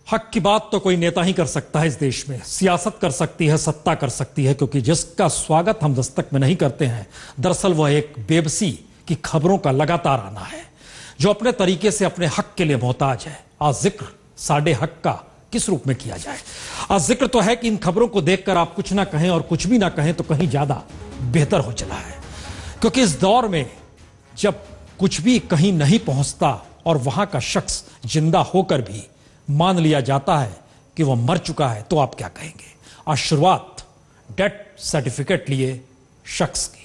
हक की बात तो कोई नेता ही कर सकता है इस देश में। सियासत कर सकती है, सत्ता कर सकती है, क्योंकि जिसका स्वागत हम दस्तक में नहीं करते हैं, दरअसल वह एक बेबसी की खबरों का लगातार आना है, जो अपने तरीके से अपने हक के लिए मोहताज है। आज जिक्र साडे हक का किस रूप में किया जाए? आज जिक्र तो है कि इन खबरों को देखकर आप कुछ ना कहें और कुछ भी ना कहें तो कहीं ज्यादा बेहतर हो चला है, क्योंकि इस दौर में जब कुछ भी कहीं नहीं पहुंचता और वहां का शख्स जिंदा होकर भी मान लिया जाता है कि वह मर चुका है, तो आप क्या कहेंगे? आज शुरुआत डेथ सर्टिफिकेट लिए शख्स की।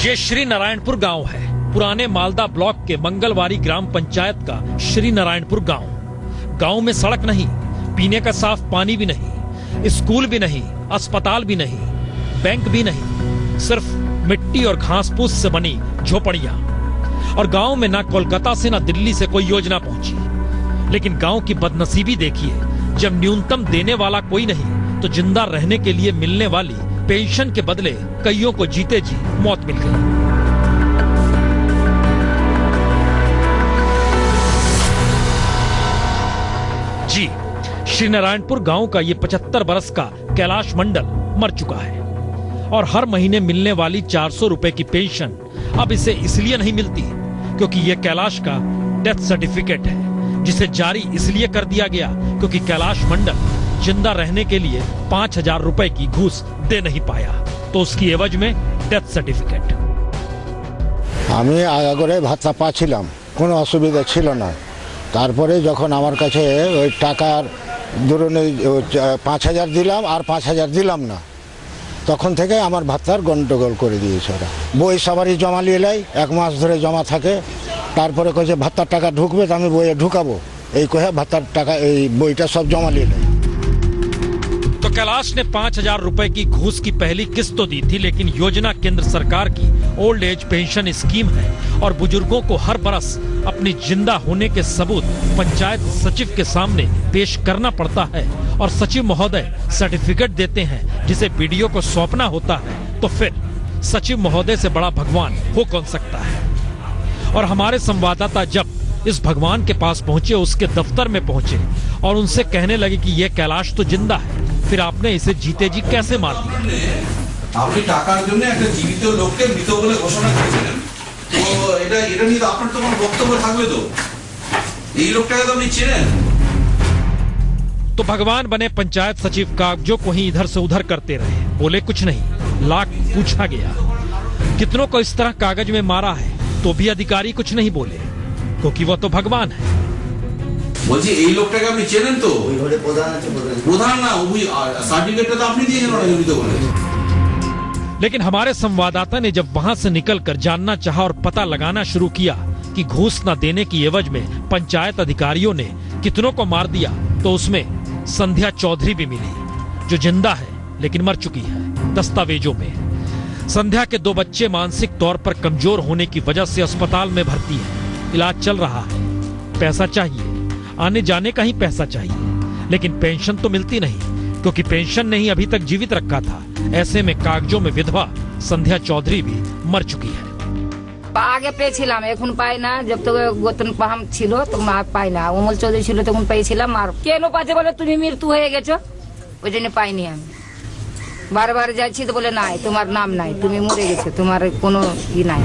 ये श्री नारायणपुर गांव है, पुराने मालदा ब्लॉक के मंगलवारी ग्राम पंचायत का श्री नारायणपुर गांव। गांव में सड़क नहीं, पीने का साफ पानी भी नहीं, स्कूल भी नहीं, अस्पताल भी नहीं, बैंक भी नहीं, सिर्फ मिट्टी और घास फूस से बनी झोपड़ियां। और गांव में ना कोलकाता से ना दिल्ली से कोई योजना पहुंची। लेकिन गांव की बदनसीबी देखिए, जब न्यूनतम देने वाला कोई नहीं तो जिंदा रहने के लिए मिलने वाली पेंशन के बदले कईयों को जीते जी मौत मिल गई। जी, श्री नारायणपुर गांव का ये 75 बरस का कैलाश मंडल मर चुका है और हर महीने मिलने वाली 400 रुपए की पेंशन अब इसे इसलिए नहीं मिलती क्योंकि ये कैलाश का डेथ सर्टिफिकेट है, जिसे जारी इसलिए कर दिया गया क्योंकि कैलाश मंडल जिंदा रहने के लिए 5000 रुपए की घूस दे नहीं पाया, तो उसकी एवज में डेथ सर्टिफिकेट। আমি আগে ভাতা পাচ্ছিলাম, কোনো অসুবিধা ছিল না। তারপরে যখন আমার কাছে ওই টাকার ধরুন 5000 দিলাম আর 5000 দিলাম না, তখন থেকে আমার ভাতার গন্ডগোল করে দিয়েছে ওরা। বই সবারই জমা নিয়ে নেয়, 1 মাস ধরে জমা থাকে। তারপরে কইছে ভাতার টাকা ঢুকবে, তো আমি বইয়ে ঢুকাবো, এই কহে ভাতার টাকা এই বইটা সব জমা নিয়ে নেয়। तो कैलाश ने 5000 रुपए की घूस की पहली किस्त तो दी थी, लेकिन योजना केंद्र सरकार की ओल्ड एज पेंशन स्कीम है और बुजुर्गों को हर बरस अपनी जिंदा होने के सबूत पंचायत सचिव के सामने पेश करना पड़ता है और सचिव महोदय सर्टिफिकेट देते हैं, जिसे बीडीओ को सौंपना होता है। तो फिर सचिव महोदय से बड़ा भगवान हो कौन सकता है? और हमारे संवाददाता जब इस भगवान के पास पहुंचे, उसके दफ्तर में पहुंचे और उनसे कहने लगे कि यह कैलाश तो जिंदा है, फिर आपने इसे जीते जी कैसे मार दिया? আপনি টাকার জন্য একটা জীবিত লোককে মৃত বলে ঘোষণা করেছিলেন, তো এটা নিয়ে আপনার তো কোনো বক্তব্য থাকবে তো? এই লোকটাকে তো আপনি চেনেন। तो भगवान बने पंचायत सचिव कागजों को ही इधर से उधर करते रहे, बोले कुछ नहीं। लाख पूछा गया, कितनों को इस तरह कागज में मारा है, तो भी अधिकारी कुछ नहीं बोले, क्योंकि वो तो भगवान है। বলছি এই লোকটাকে আপনি চেনেন তো? প্রধান না, ওই সার্টিফিকেটটা তো আপনি দিয়েছেন ওরা জড়িত বলে। लेकिन हमारे संवाददाता ने जब वहां से निकलकर जानना चाहा और पता लगाना शुरू किया कि घूस न देने की एवज में पंचायत अधिकारियों ने कितनों को मार दिया, तो उसमें संध्या चौधरी भी मिली, जो जिंदा है लेकिन मर चुकी है दस्तावेजों में। संध्या के 2 बच्चे मानसिक तौर पर कमजोर होने की वजह से अस्पताल में भर्ती है, इलाज चल रहा है। पैसा चाहिए, आने जाने का ही पैसा चाहिए, लेकिन पेंशन तो मिलती नहीं, क्योंकि पेंशन ने ही अभी तक जीवित रखा था। ऐसे में कागजों में विधवा संध्या चौधरी भी मर चुकी है। আগে পেয়েছিলাম, এখন পাই না। जब तक গোতন পাহাম ছিল তখন পাই না, অমল চৌধুরী ছিল তখন পেয়েছিলাম। আর কেন পাচ্ছে বলে তুমি মৃত্যু হয়ে গেছো, ওই জন্য পাইনি আমি। বারবার যাচ্ছি তো বলে নাই, তোমার নাম নাই, তুমি মরে গেছো, তোমার কোনো ই নাই।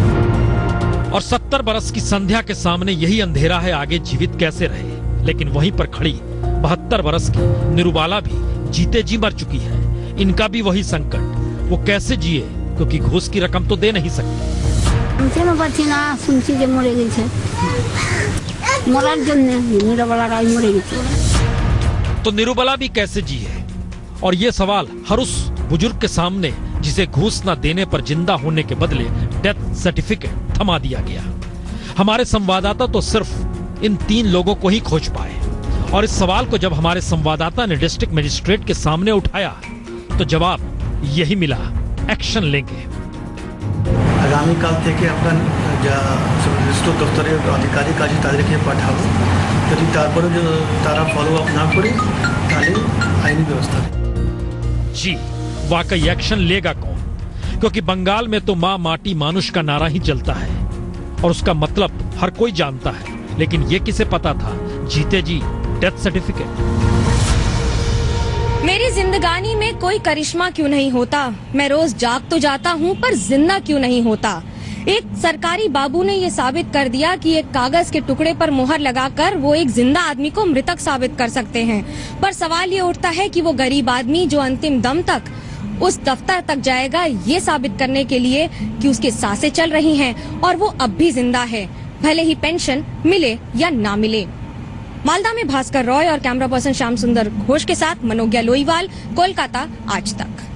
और 70 बरस की संध्या के सामने यही अंधेरा है, आगे जीवित कैसे रहे। लेकिन वहीं पर खड़ी 72 बरस की निरुबाला भी जीते जी मर चुकी है। इनका भी वही संकट, वो कैसे जिए, क्योंकि घूस की रकम तो दे नहीं सकती। तो निरुबाला भी कैसे जिए? और ये सवाल हर उस बुजुर्ग के सामने जिसे घूस न देने पर जिंदा होने के बदले डेथ सर्टिफिकेट थमा दिया गया। हमारे संवाददाता तो सिर्फ इन 3 लोगों को ही खोज पाए, और इस सवाल को जब हमारे संवाददाता ने डिस्ट्रिक्ट मजिस्ट्रेट के सामने उठाया तो जवाब यही मिला, एक्शन लेंगे। आगामी काल থেকে আপনার যা সংশ্লিষ্ট দপ্তরের আধিকারিক আছে তাদেরকে পাঠাবো, যদি তারপরে তারা ফলো আপ না করে তাহলে আইনি ব্যবস্থা। जी, वाकई एक्शन लेगा कौन? क्योंकि बंगाल में तो माँ माटी मानुष का नारा ही चलता है और उसका मतलब हर कोई जानता है, लेकिन ये किसे पता था? जीते जी डेथ सर्टिफिकेट। मेरी जिंदगानी में कोई करिश्मा क्यों नहीं होता, मैं रोज जाग तो जाता हूँ पर जिंदा क्यों नहीं होता। एक सरकारी बाबू ने ये साबित कर दिया कि एक कागज के टुकड़े पर मुहर लगाकर वो एक जिंदा आदमी को मृतक साबित कर सकते हैं। पर सवाल ये उठता है कि वो गरीब आदमी जो अंतिम दम तक उस दफ्तर तक जाएगा ये साबित करने के लिए कि उसकी सांसें चल रही हैं और वो अब भी जिंदा है, भले ही पेंशन मिले या ना मिले। मालदा में भास्कर रॉय और कैमरा पर्सन श्याम सुंदर घोष के साथ मनोज्ञा लोईवाल, कोलकाता आज तक।